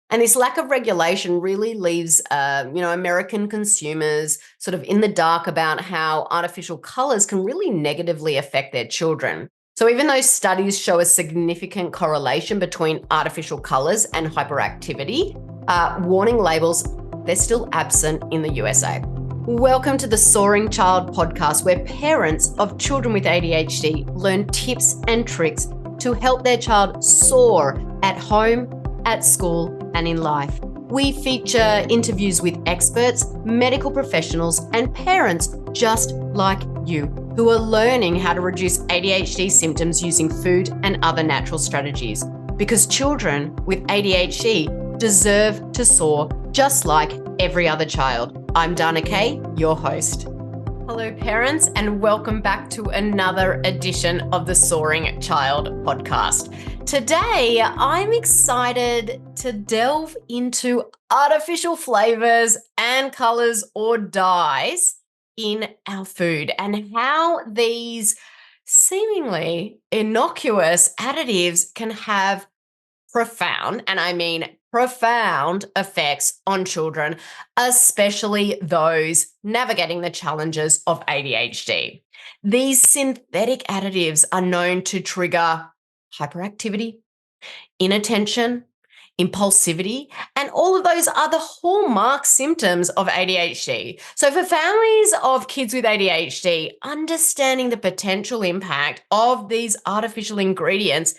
And this lack of regulation really leaves, American consumers sort of in the dark about how artificial colors can really negatively affect their children. So even though studies show a significant correlation between artificial colors and hyperactivity, warning labels, they're still absent in the USA. Welcome to the Soaring Child podcast, where parents of children with ADHD learn tips and tricks to help their child soar at home, at school, and in life. We feature interviews with experts, medical professionals, and parents just like you who are learning how to reduce ADHD symptoms using food and other natural strategies. Because children with ADHD deserve to soar just like every other child. I'm Dana Kay, your host. Hello, parents, and welcome back to another edition of the Soaring Child podcast. Today, I'm excited to delve into artificial flavors and colors or dyes in our food and how these seemingly innocuous additives can have profound, and I mean profound, effects on children, especially those navigating the challenges of ADHD. These synthetic additives are known to trigger hyperactivity, inattention, impulsivity, and all of those other hallmark symptoms of ADHD. So for families of kids with ADHD, understanding the potential impact of these artificial ingredients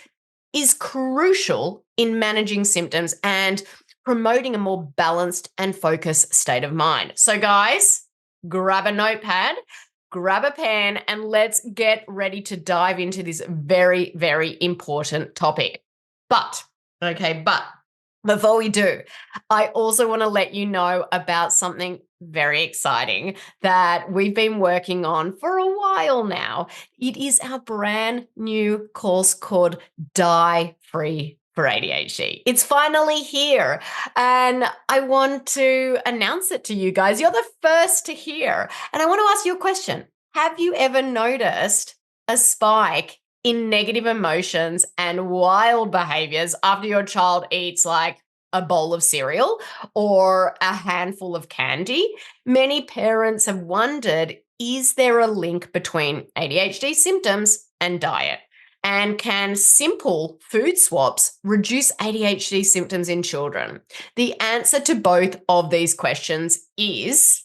is crucial in managing symptoms and promoting a more balanced and focused state of mind. So guys, grab a notepad, grab a pen, and let's get ready to dive into this very, very important topic. But before we do, I also want to let you know about something very exciting that we've been working on for a while now. It is our brand new course called Die Free for ADHD. It's finally here, and I want to announce it to you guys. You're the first to hear. And I want to ask you a question. Have you ever noticed a spike in negative emotions and wild behaviors after your child eats like a bowl of cereal or a handful of candy? Many parents have wondered, is there a link between ADHD symptoms and diet? And can simple food swaps reduce ADHD symptoms in children? The answer to both of these questions is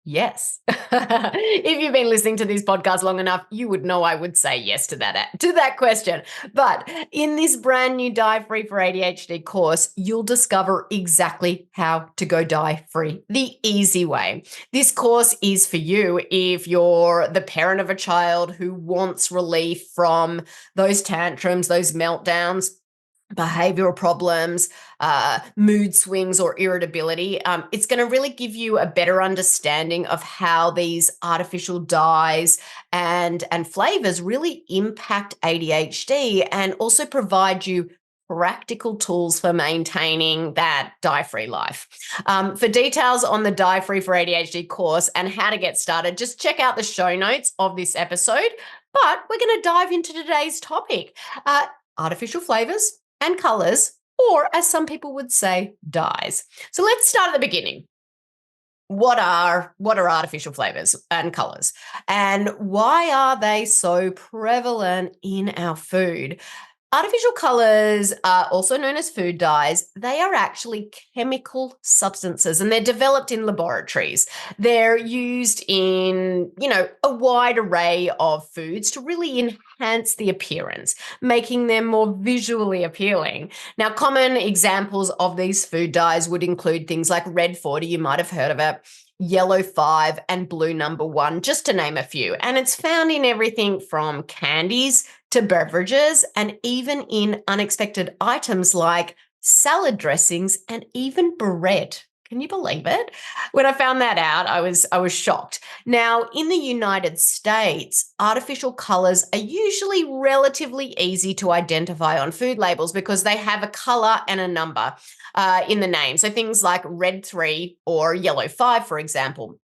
yes. If you've been listening to these podcasts long enough, you would know I would say yes to that question. But in this brand new Die Free for ADHD course, you'll discover exactly how to go die free, the easy way. This course is for you if you're the parent of a child who wants relief from those tantrums, those meltdowns, behavioral problems, mood swings, or irritability. It's going to really give you a better understanding of how these artificial dyes and flavors really impact ADHD, and also provide you practical tools for maintaining that dye-free life. For details on the Die Free for ADHD course and how to get started, just check out the show notes of this episode. But we're going to dive into today's topic, artificial flavors and colors, or as some people would say, dyes. So let's start at the beginning. What are artificial flavors and colors, and why are they so prevalent in our food? Artificial colors are also known as food dyes. They are actually chemical substances, and they're developed in laboratories. They're used in, a wide array of foods to really enhance the appearance, making them more visually appealing. Now, common examples of these food dyes would include things like red 40, you might have heard of it, yellow 5, and blue number 1, just to name a few. And it's found in everything from candies to beverages, and even in unexpected items like salad dressings and even bread. Can you believe it? When I found that out, I was shocked. Now, in the United States, artificial colors are usually relatively easy to identify on food labels because they have a color and a number in the name. So things like red 3 or yellow 5, for example.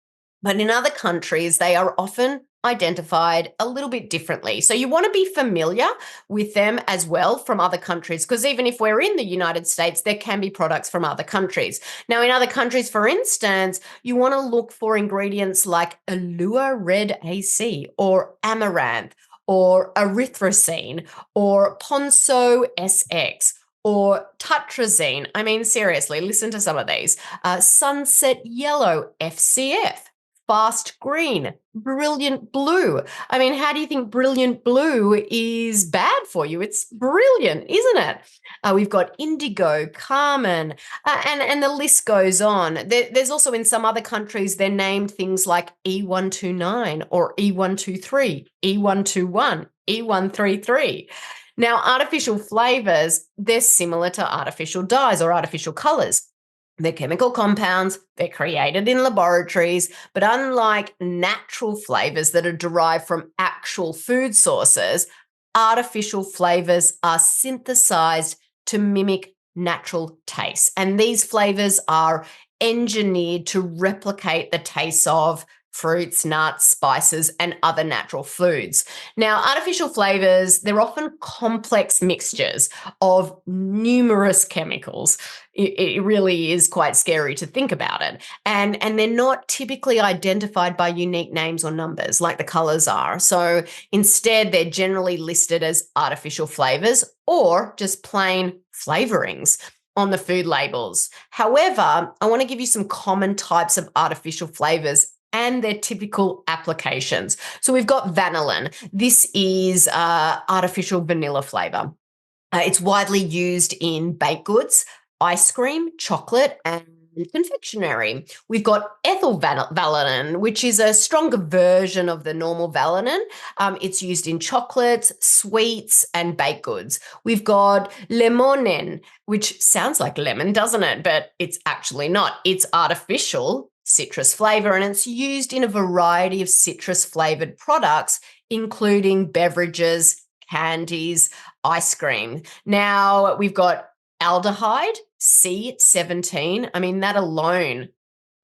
But in other countries, they are often identified a little bit differently. So you want to be familiar with them as well from other countries, because even if we're in the United States, there can be products from other countries. Now, in other countries, for instance, you want to look for ingredients like Allure Red AC or Amaranth or erythrocene or Ponso SX or Tutrazine. I mean, seriously, listen to some of these. Sunset Yellow FCF. Fast green, brilliant blue. I mean, how do you think brilliant blue is bad for you? It's brilliant, isn't it? We've got indigo, carmine, and the list goes on. There's also in some other countries, they're named things like E129 or E123, E121, E133. Now, artificial flavors, they're similar to artificial dyes or artificial colors. They're chemical compounds, they're created in laboratories, but unlike natural flavors that are derived from actual food sources, artificial flavors are synthesized to mimic natural tastes. And these flavors are engineered to replicate the tastes of fruits, nuts, spices, and other natural foods. Now, artificial flavors, they're often complex mixtures of numerous chemicals. It really is quite scary to think about it. And they're not typically identified by unique names or numbers like the colors are. So instead, they're generally listed as artificial flavors or just plain flavorings on the food labels. However, I want to give you some common types of artificial flavors and their typical applications. So we've got vanillin. This is artificial vanilla flavor. It's widely used in baked goods, ice cream, chocolate, and confectionery. We've got ethyl vanillin, which is a stronger version of the normal vanillin. It's used in chocolates, sweets, and baked goods. We've got lemonen, which sounds like lemon, doesn't it? But it's actually not. It's artificial citrus flavor, and it's used in a variety of citrus flavored products, including beverages, candies, ice cream. Now we've got aldehyde, C17. I mean, that alone,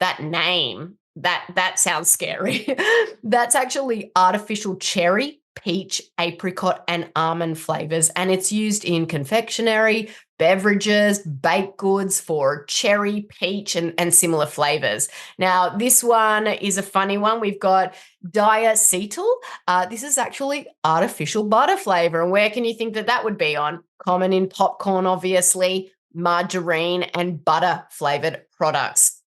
that name, that sounds scary. That's actually artificial cherry, peach, apricot, and almond flavors. And it's used in confectionery, beverages, baked goods for cherry, peach, and similar flavors. Now, this one is a funny one. We've got diacetyl. This is actually artificial butter flavor. And where can you think that would be on? Common in popcorn, obviously, margarine, and butter flavored products.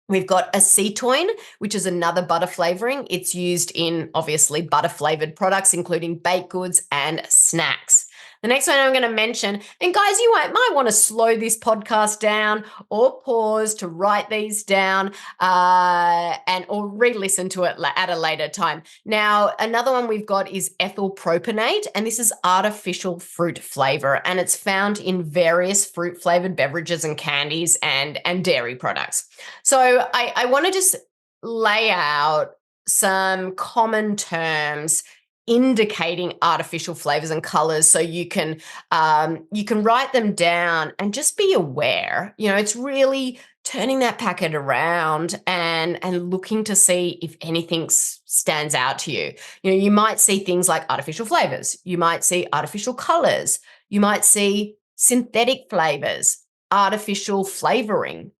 We've got acetoin, which is another butter flavoring. It's used in, obviously, butter flavored products, including baked goods and snacks. The next one I'm going to mention, and guys, you might want to slow this podcast down or pause to write these down or re-listen to it at a later time. Now, another one we've got is ethyl propionate, and this is artificial fruit flavor, and it's found in various fruit flavored beverages and candies and dairy products. So I want to just lay out some common terms indicating artificial flavors and colors so you can write them down and just be aware. You know, it's really turning that packet around and looking to see if anything stands out to you. You know, you might see things like artificial flavors, you might see artificial colors, you might see synthetic flavors, artificial flavoring,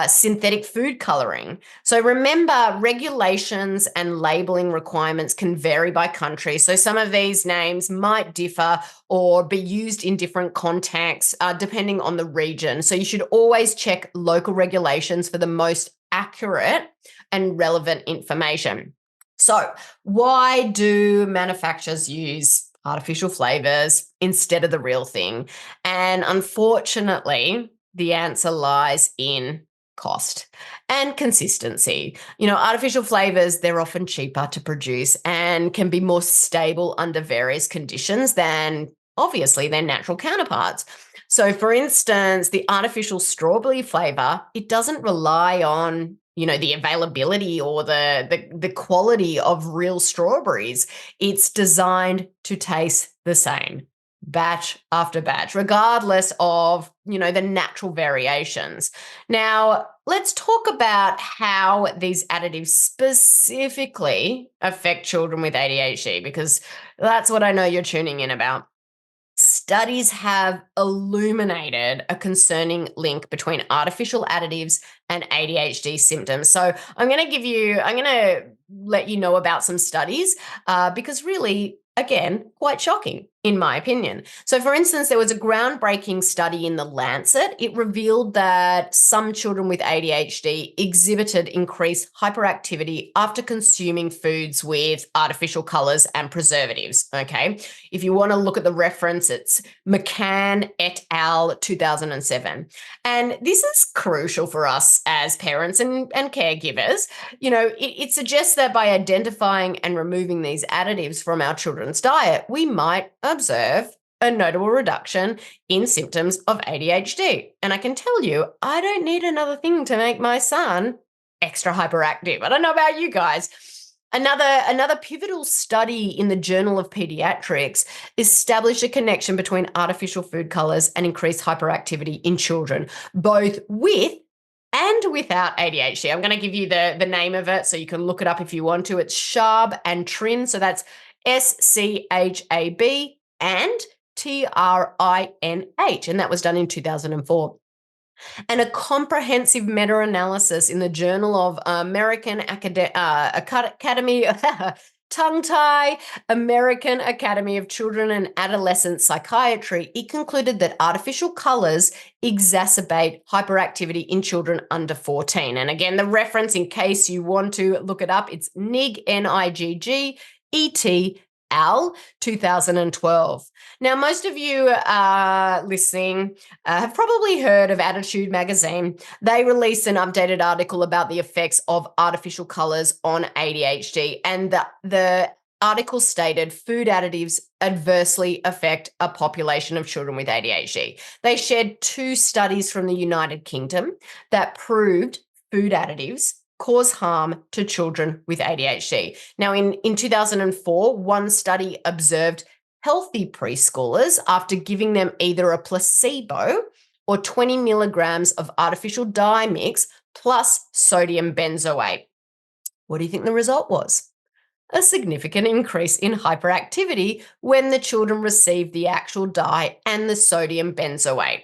synthetic food coloring. So remember, regulations and labeling requirements can vary by country. So some of these names might differ or be used in different contexts depending on the region. So you should always check local regulations for the most accurate and relevant information. So why do manufacturers use artificial flavors instead of the real thing? And unfortunately, the answer lies in cost and consistency. You know, artificial flavors, they're often cheaper to produce and can be more stable under various conditions than, obviously, their natural counterparts. So, for instance, the artificial strawberry flavor, it doesn't rely on, you know, the availability or the quality of real strawberries. It's designed to taste the same. batch after batch, regardless of, the natural variations. Now, let's talk about how these additives specifically affect children with ADHD, because that's what I know you're tuning in about. Studies have illuminated a concerning link between artificial additives and ADHD symptoms. So I'm going to let you know about some studies because really, again, quite shocking in my opinion. So for instance, there was a groundbreaking study in The Lancet. It revealed that some children with ADHD exhibited increased hyperactivity after consuming foods with artificial colors and preservatives. Okay. If you want to look at the reference, it's McCann et al. 2007. And this is crucial for us as parents and caregivers. It suggests that by identifying and removing these additives from our children's diet, we might observe a notable reduction in symptoms of ADHD. And I can tell you, I don't need another thing to make my son extra hyperactive. I don't know about you guys. Another pivotal study in the Journal of Pediatrics established a connection between artificial food colors and increased hyperactivity in children, both with and without ADHD. I'm going to give you the name of it so you can look it up if you want to. It's Schab and Trin. So that's SCHAB and TRINH. And that was done in 2004. And a comprehensive meta-analysis in the Journal of American Academy tongue tie, American Academy of Children and Adolescent Psychiatry, it concluded that artificial colors exacerbate hyperactivity in children under 14. And again, the reference, in case you want to look it up, it's NIG, NIGG, ET, 2012. Now, most of you listening have probably heard of Attitude magazine. They released an updated article about the effects of artificial colors on ADHD, and the article stated food additives adversely affect a population of children with ADHD. They shared 2 studies from the United Kingdom that proved food additives cause harm to children with ADHD. Now, in 2004, one study observed healthy preschoolers after giving them either a placebo or 20 milligrams of artificial dye mix plus sodium benzoate. What do you think the result was? A significant increase in hyperactivity when the children received the actual dye and the sodium benzoate.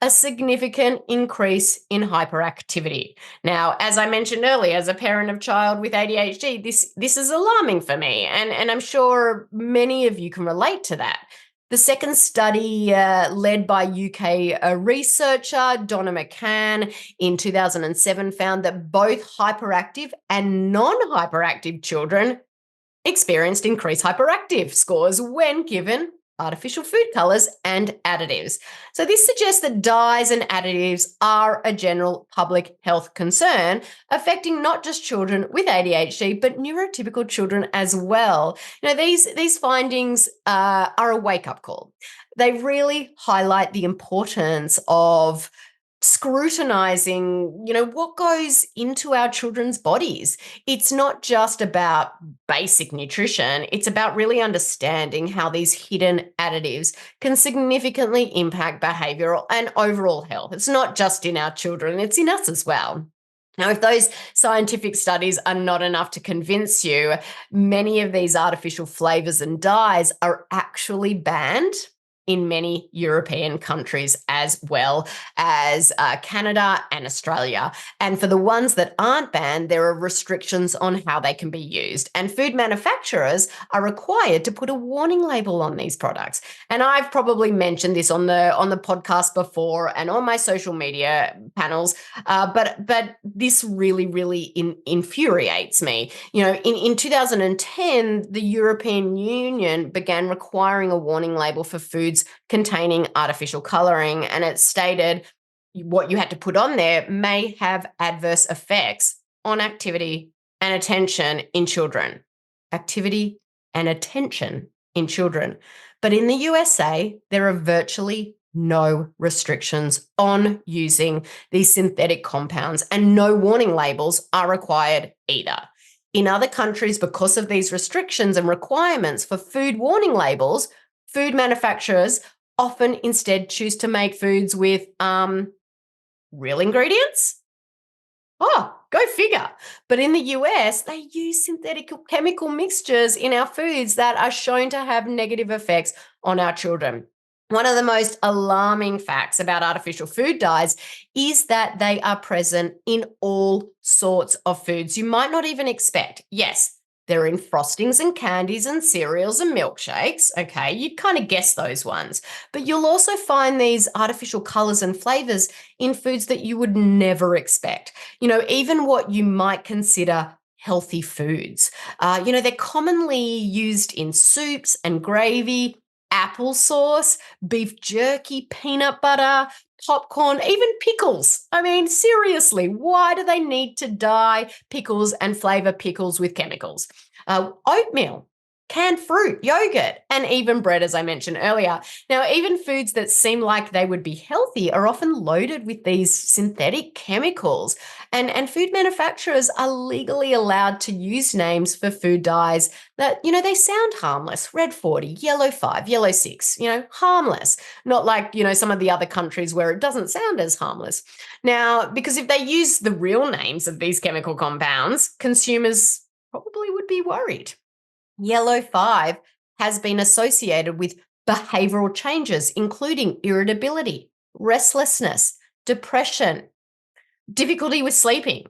A significant increase in hyperactivity. Now, as I mentioned earlier, as a parent of child with ADHD, this is alarming for me, and I'm sure many of you can relate to that. The second study, led by UK researcher Donna McCann in 2007, found that both hyperactive and non-hyperactive children experienced increased hyperactive scores when given artificial food colors and additives. So this suggests that dyes and additives are a general public health concern, affecting not just children with ADHD, but neurotypical children as well. These findings are a wake-up call. They really highlight the importance of scrutinizing, what goes into our children's bodies. It's not just about basic nutrition. It's about really understanding how these hidden additives can significantly impact behavioral and overall health. It's not just in our children, it's in us as well. Now, if those scientific studies are not enough to convince you, many of these artificial flavors and dyes are actually banned in many European countries, as well as Canada and Australia. And for the ones that aren't banned, there are restrictions on how they can be used. And food manufacturers are required to put a warning label on these products. And I've probably mentioned this on the podcast before and on my social media panels, but this really, really infuriates me. In 2010, the European Union began requiring a warning label for foods containing artificial coloring, and it stated what you had to put on there may have adverse effects on activity and attention in children. Activity and attention in children. But in the USA, there are virtually no restrictions on using these synthetic compounds, and no warning labels are required either. In other countries, because of these restrictions and requirements for food warning labels, Food manufacturers often instead choose to make foods with real ingredients. Oh, go figure. But in the US, they use synthetic chemical mixtures in our foods that are shown to have negative effects on our children. One of the most alarming facts about artificial food dyes is that they are present in all sorts of foods you might not even expect. Yes, they're in frostings and candies and cereals and milkshakes. Okay, you'd kind of guess those ones. But you'll also find these artificial colors and flavors in foods that you would never expect. Even what you might consider healthy foods. They're commonly used in soups and gravy, applesauce, beef jerky, peanut butter, popcorn, even pickles. I mean, seriously, why do they need to dye pickles and flavor pickles with chemicals? Oatmeal, canned fruit, yogurt, and even bread, as I mentioned earlier. Now, even foods that seem like they would be healthy are often loaded with these synthetic chemicals. And food manufacturers are legally allowed to use names for food dyes that, they sound harmless. Red 40, yellow 5, yellow 6, harmless. Not like, some of the other countries where it doesn't sound as harmless. Now, because if they use the real names of these chemical compounds, consumers probably would be worried. Yellow 5 has been associated with behavioral changes, including irritability, restlessness, depression, difficulty with sleeping.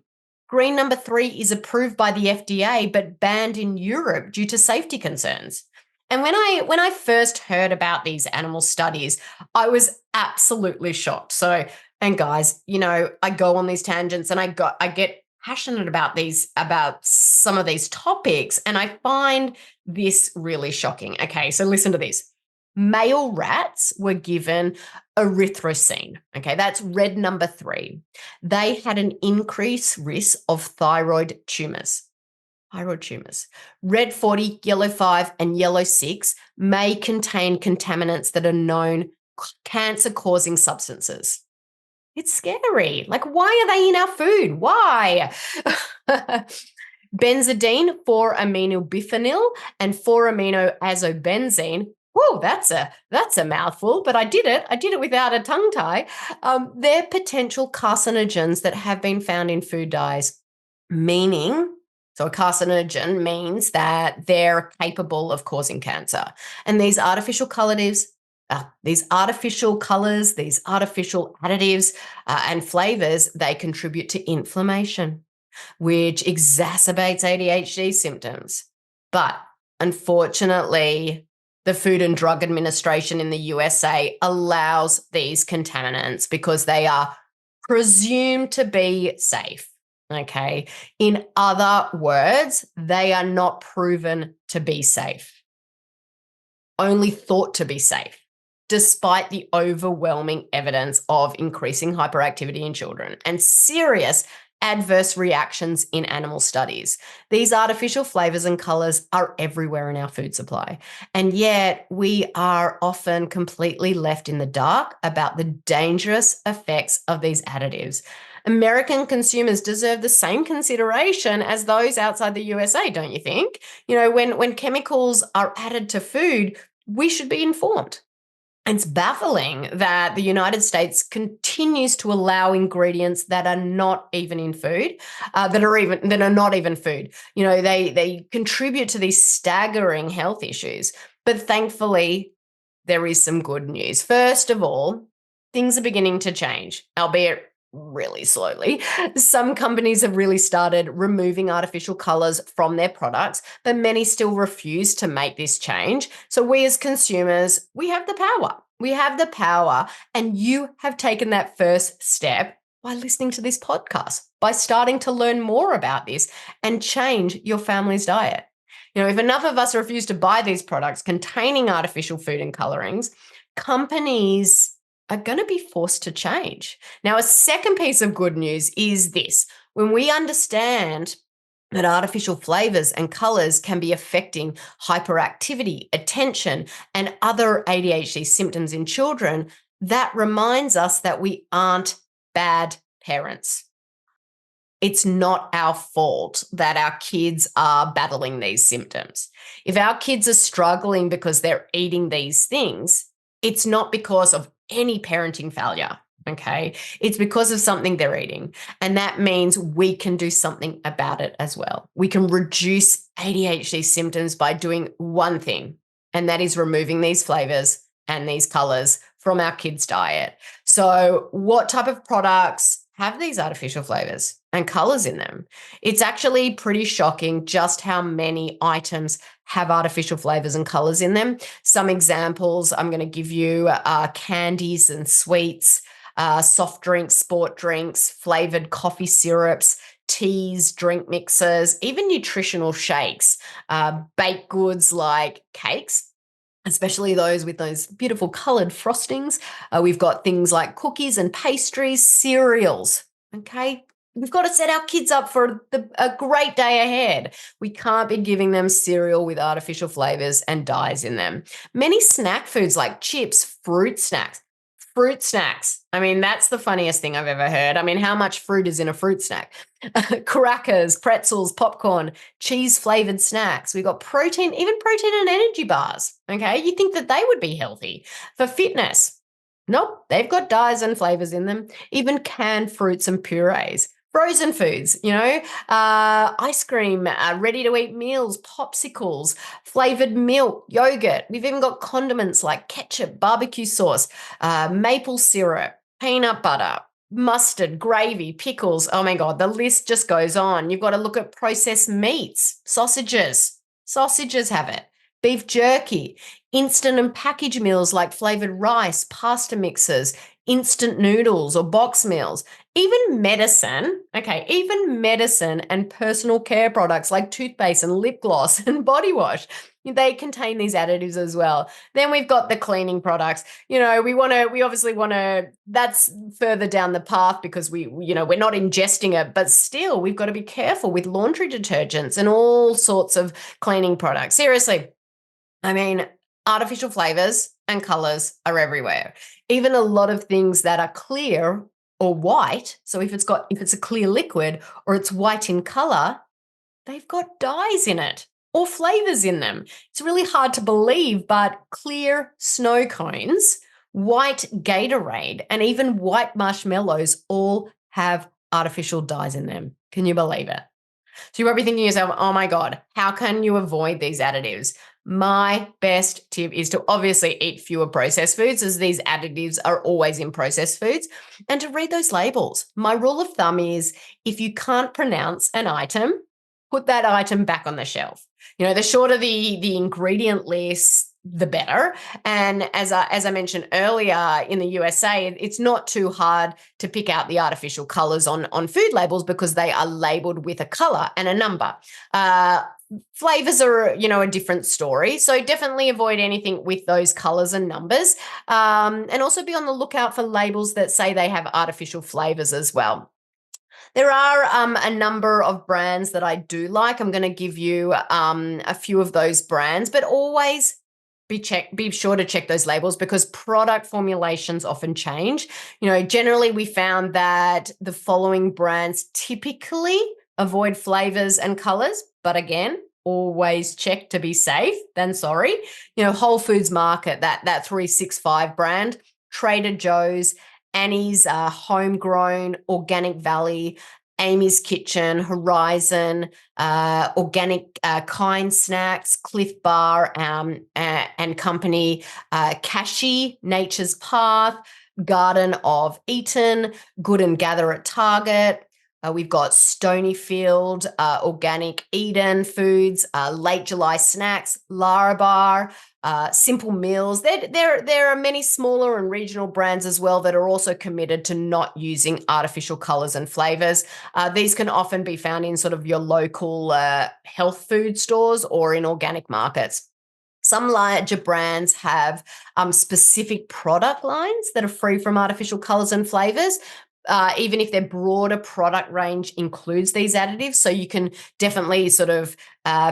Green number 3 is approved by the FDA but banned in Europe due to safety concerns. And when I first heard about these animal studies, I was absolutely shocked. So, and guys, I go on these tangents and I get passionate about some of these topics, and I find this really shocking. Okay, so listen to this. Male rats were given erythrocene. Okay, that's red number 3. They had an increased risk of thyroid tumors. Thyroid tumors. Red 40, yellow 5, and yellow 6 may contain contaminants that are known cancer-causing substances. It's scary. Like, why are they in our food? Why? Benzidine, 4-aminobiphenyl, and 4-aminoazobenzene. Whoa, that's a mouthful, but I did it. I did it without a tongue tie. They're potential carcinogens that have been found in food dyes, meaning, so a carcinogen means that they're capable of causing cancer. And these artificial colors, these artificial additives and flavors, they contribute to inflammation, which exacerbates ADHD symptoms. But unfortunately, the Food and Drug Administration in the USA allows these contaminants because they are presumed to be safe. Okay. In other words, they are not proven to be safe, only thought to be safe, despite the overwhelming evidence of increasing hyperactivity in children and serious adverse reactions in animal studies. These artificial flavors and colors are everywhere in our food supply. And yet we are often completely left in the dark about the dangerous effects of these additives. American consumers deserve the same consideration as those outside the USA, don't you think? When chemicals are added to food, we should be informed. It's baffling that the United States continues to allow ingredients that are not even in food, that are not even food. They contribute to these staggering health issues. But thankfully, there is some good news. First of all, things are beginning to change, albeit really slowly. Some companies have really started removing artificial colors from their products, but many still refuse to make this change. So we as consumers, we have the power. We have the power, and you have taken that first step by listening to this podcast, by starting to learn more about this and change your family's diet. If enough of us refuse to buy these products containing artificial food and colorings, companies are going to be forced to change. Now, a second piece of good news is this. When we understand that artificial flavors and colors can be affecting hyperactivity, attention, and other ADHD symptoms in children, that reminds us that we aren't bad parents. it's not our fault that our kids are battling these symptoms. If our kids are struggling because they're eating these things, it's not because of any parenting failure. Okay. It's because of something they're eating. And that means we can do something about it as well. We can reduce ADHD symptoms by doing one thing, and that is removing these flavors and these colors from our kids' diet. So, what type of products have these artificial flavors and colors in them? It's actually pretty shocking just how many items have artificial flavors and colors in them. Some examples I'm going to give you are candies and sweets, soft drinks, sport drinks, flavored coffee syrups, teas, drink mixes, even nutritional shakes, baked goods like cakes, especially those with those beautiful colored frostings. We've got things like cookies and pastries, cereals. Okay. We've got to set our kids up for a great day ahead. We can't be giving them cereal with artificial flavors and dyes in them. Many snack foods like chips, fruit snacks. Fruit snacks. I mean, that's the funniest thing I've ever heard. I mean, how much fruit is in a fruit snack? Crackers, pretzels, popcorn, cheese flavored snacks. We've got protein, even protein and energy bars. Okay. You think that they would be healthy for fitness. Nope. They've got dyes and flavors in them, even canned fruits and purees. Frozen foods, ice cream, ready to eat meals, popsicles, flavored milk, yogurt. We've even got condiments like ketchup, barbecue sauce, maple syrup, peanut butter, mustard, gravy, pickles. Oh my God, the list just goes on. You've got to look at processed meats, sausages. Sausages have it. Beef jerky, instant and packaged meals like flavored rice, pasta mixes, instant noodles or box meals, even medicine and personal care products like toothpaste and lip gloss and body wash. They contain these additives as well. Then we've got the cleaning products. We obviously want to, that's further down the path because we're not ingesting it, but still we've got to be careful with laundry detergents and all sorts of cleaning products. Seriously. I mean, artificial flavors and colors are everywhere. Even a lot of things that are clear or white. So if it's a clear liquid or it's white in color, they've got dyes in it or flavors in them. It's really hard to believe, but clear snow cones, white Gatorade, and even white marshmallows all have artificial dyes in them. Can you believe it? So you might be thinking to yourself, oh my God, how can you avoid these additives? My best tip is to obviously eat fewer processed foods, as these additives are always in processed foods, and to read those labels. My rule of thumb is if you can't pronounce an item, put that item back on the shelf. The shorter the ingredient list, the better. And as I mentioned earlier, in the USA, it's not too hard to pick out the artificial colors on food labels because they are labeled with a color and a number. Flavors are, a different story. So definitely avoid anything with those colors and numbers. And also be on the lookout for labels that say they have artificial flavors as well. There are a number of brands that I do like. I'm going to give you a few of those brands, but always be sure to check those labels because product formulations often change. Generally we found that the following brands typically avoid flavors and colors, but again, always check to be safe than sorry. Whole Foods Market, that 365 brand, Trader Joe's, Annie's Homegrown, Organic Valley, Amy's Kitchen, Horizon, Organic Kind Snacks, Cliff Bar and Company, Kashi, Nature's Path, Garden of Eden, Good and Gather at Target. We've got Stonyfield, Organic Eden Foods, Late July Snacks, Larabar, Simple Meals. There are many smaller and regional brands as well that are also committed to not using artificial colors and flavors. These can often be found in sort of your local health food stores or in organic markets. Some larger brands have specific product lines that are free from artificial colors and flavors. Even if their broader product range includes these additives. So you can definitely sort of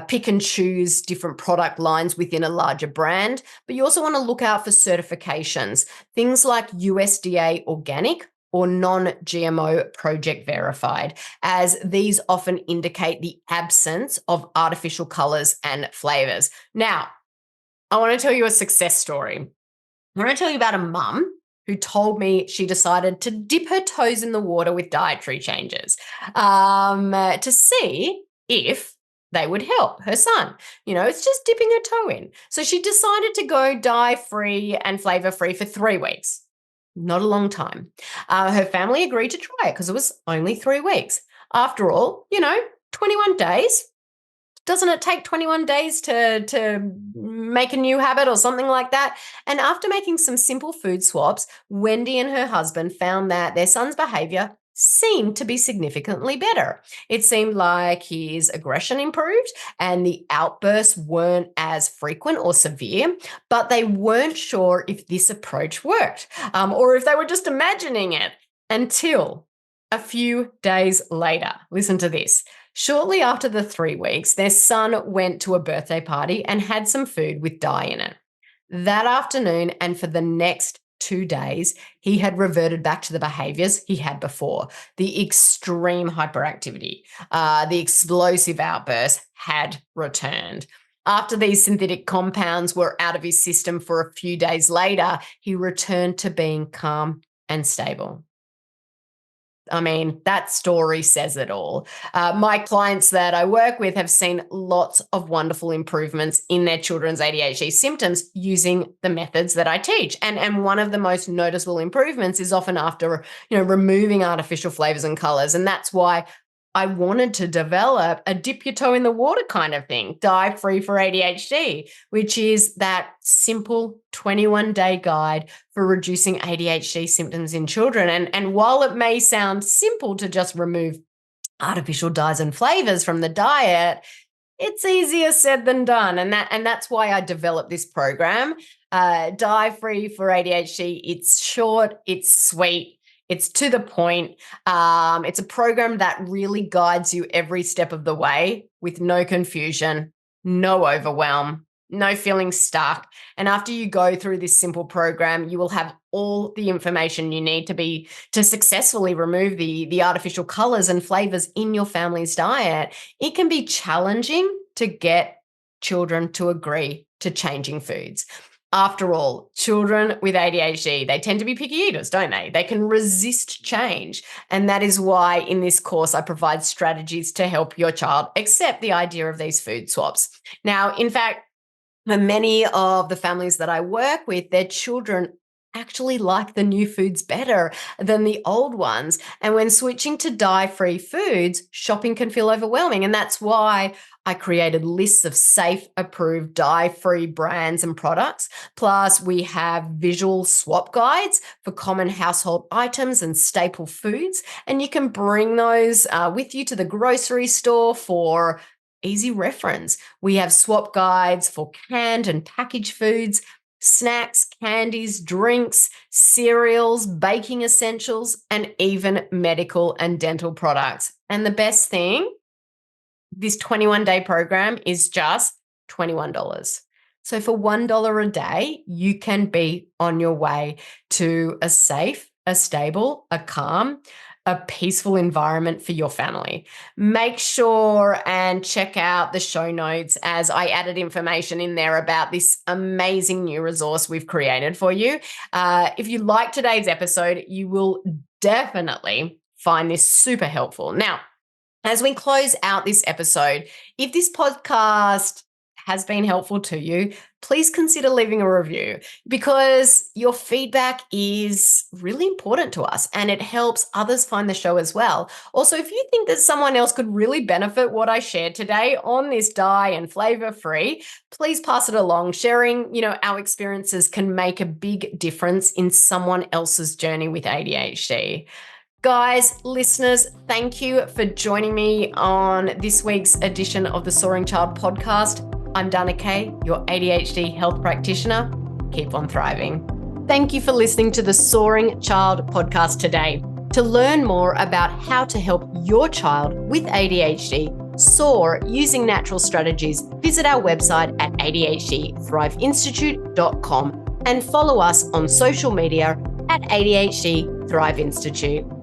pick and choose different product lines within a larger brand. But you also want to look out for certifications. Things like USDA organic or non-GMO project verified, as these often indicate the absence of artificial colors and flavors. Now, I want to tell you a success story. I want to tell you about a mum who told me she decided to dip her toes in the water with dietary changes to see if they would help her son. It's just dipping her toe in. So she decided to go dye-free and flavor-free for 3 weeks. Not a long time. Her family agreed to try it because it was only 3 weeks. After all, 21 days. Doesn't it take 21 days to make a new habit or something like that? And after making some simple food swaps, Wendy and her husband found that their son's behavior seemed to be significantly better. It seemed like his aggression improved and the outbursts weren't as frequent or severe, but they weren't sure if this approach worked or if they were just imagining it until a few days later. Listen to this. Shortly after the 3 weeks, their son went to a birthday party and had some food with dye in it. That afternoon and for the next 2 days, he had reverted back to the behaviors he had before. The extreme hyperactivity, the explosive outbursts had returned. After these synthetic compounds were out of his system for a few days later, he returned to being calm and stable. I mean, that story says it all. My clients that I work with have seen lots of wonderful improvements in their children's ADHD symptoms using the methods that I teach. And one of the most noticeable improvements is often after, removing artificial flavors and colors. And that's why I wanted to develop a dip your toe in the water kind of thing, dye-free for ADHD, which is that simple 21-day guide for reducing ADHD symptoms in children. And while it may sound simple to just remove artificial dyes and flavors from the diet, it's easier said than done. And that's why I developed this program, Dye-Free for ADHD. It's short, it's sweet. It's to the point. It's a program that really guides you every step of the way with no confusion, no overwhelm, no feeling stuck. And after you go through this simple program, you will have all the information you need to successfully remove the artificial colors and flavors in your family's diet. It can be challenging to get children to agree to changing foods. After all, children with ADHD, they tend to be picky eaters, don't they? They can resist change. And that is why in this course, I provide strategies to help your child accept the idea of these food swaps. Now, in fact, for many of the families that I work with, their children actually like the new foods better than the old ones. And when switching to dye-free foods, shopping can feel overwhelming. And that's why I created lists of safe, approved, dye-free brands and products. Plus, we have visual swap guides for common household items and staple foods. And you can bring those with you to the grocery store for easy reference. We have swap guides for canned and packaged foods, snacks, candies, drinks, cereals, baking essentials, and even medical and dental products. And the best thing, this 21-day program is just $21. So for $1 a day, you can be on your way to a safe, a stable, a calm, a peaceful environment for your family. Make sure and check out the show notes, as I added information in there about this amazing new resource we've created for you. If you like today's episode, you will definitely find this super helpful. Now, as we close out this episode, if this podcast has been helpful to you, please consider leaving a review, because your feedback is really important to us and it helps others find the show as well. Also, if you think that someone else could really benefit what I shared today on this dye and flavor free, please pass it along. Sharing, our experiences can make a big difference in someone else's journey with ADHD. Guys, listeners, thank you for joining me on this week's edition of the Soaring Child podcast. I'm Dana Kay, your ADHD health practitioner. Keep on thriving. Thank you for listening to the Soaring Child podcast today. To learn more about how to help your child with ADHD soar using natural strategies, visit our website at adhdthriveinstitute.com and follow us on social media at ADHD Thrive Institute.